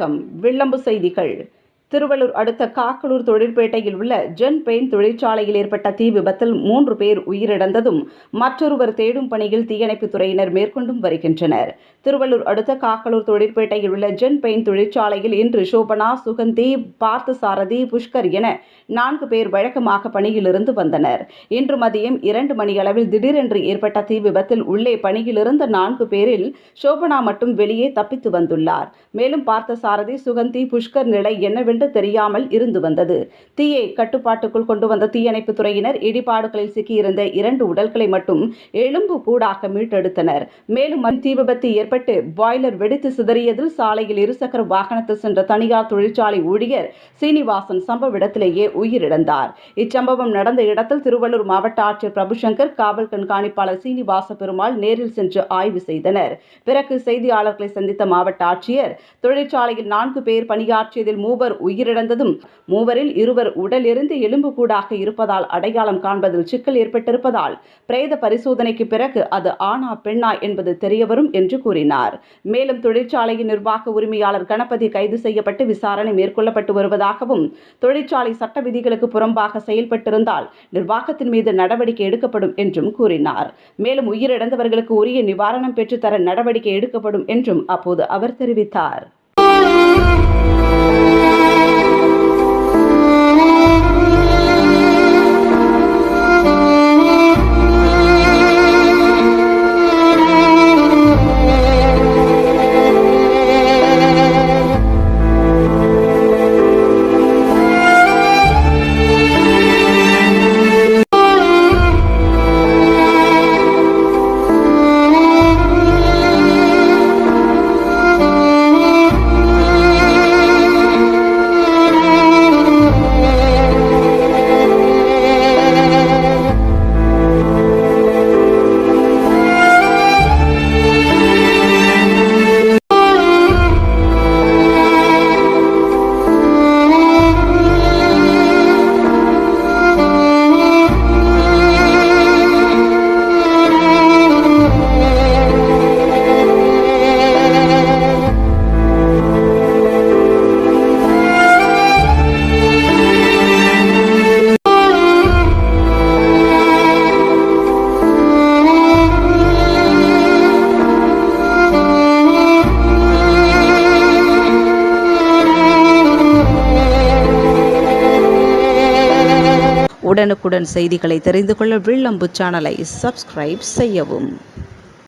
வணக்கம். வில்லம்பு செய்திகள். திருவள்ளூர் அடுத்த காக்கலூர் தொழிற்பேட்டையில் உள்ள ஜென் பெயிண்ட் தொழிற்சாலையில் ஏற்பட்ட தீ விபத்தில் 3 பேர் உயிரிழந்ததும் மற்றொருவர் தேடும் பணியில் தீயணைப்புத் துறையினர் மேற்கொண்டும் வருகின்றனர். திருவள்ளூர் அடுத்த காக்கலூர் தொழிற்பேட்டையில் உள்ள ஜென் பெயிண்ட் தொழிற்சாலையில் இன்று சோபனா, சுகந்தி, பார்த்தசாரதி, புஷ்கர் என 4 பேர் வழக்கமாக பணியிலிருந்து வந்தனர். இன்று மதியம் 2 மணியளவில் திடீரென்று ஏற்பட்ட தீ விபத்தில் உள்ளே பணியிலிருந்த 4 பேரில் சோபனா மட்டும் வெளியே தப்பித்து வந்துள்ளார். மேலும் பார்த்தசாரதி, சுகந்தி, புஷ்கர் நிலை என்னவென்று தெரியாமல் இருந்து வந்தது. தீயை கட்டுப்பாட்டுக்குள் கொண்டு வந்த தீயணைப்பு துறையினர் இடிபாடுகளில் சிக்கியிருந்த 2 உடல்களை மட்டும் எலும்பு கூடாக மீட்டெடுத்தனர். மேலும் தீ விபத்து ஏற்பட்டு பாய்லர் வெடித்து சிதறியதில் சாலையில் இருசக்கர வாகனத்தில் சென்ற தனியார் தொழிற்சாலை ஊழியர் சீனிவாசன் சம்பவ இடத்திலேயே உயிரிழந்தார். இச்சம்பவம் நடந்த இடத்தில் திருவள்ளூர் மாவட்ட ஆட்சியர் பிரபுசங்கர், காவல் கண்காணிப்பாளர் சீனிவாச பெருமாள் நேரில் சென்று ஆய்வு செய்தனர். பிறகு செய்தியாளர்களை சந்தித்த மாவட்ட ஆட்சியர், தொழிற்சாலையில் 4 பேர் பணியாற்றியதில் 3 உயிரிழந்ததும் 3 2 உடலிருந்து எலும்பு கூடாக இருப்பதால் அடையாளம் காண்பதில் சிக்கல் ஏற்பட்டிருப்பதால் பிரேத பரிசோதனைக்கு பிறகு அது ஆணா பெண்ணா என்பது தெரியவரும் என்று கூறினார். மேலும் தொழிற்சாலையின் நிர்வாக உரிமையாளர் கணபதி கைது செய்யப்பட்டு விசாரணை மேற்கொள்ளப்பட்டு வருவதாகவும், தொழிற்சாலை சட்ட விதிகளுக்கு புறம்பாக செயல்பட்டிருந்தால் நிர்வாகத்தின் மீது நடவடிக்கை எடுக்கப்படும் என்றும் கூறினார். மேலும் உயிரிழந்தவர்களுக்கு உரிய நிவாரணம் பெற்றுத்தர நடவடிக்கை எடுக்கப்படும் என்றும் அப்போது அவர் தெரிவித்தார். உடனுக்குடன் செய்திகளை தெரிந்து கொள்ள வில்லம்பு சேனலை சப்ஸ்கிரைப் செய்யவும்.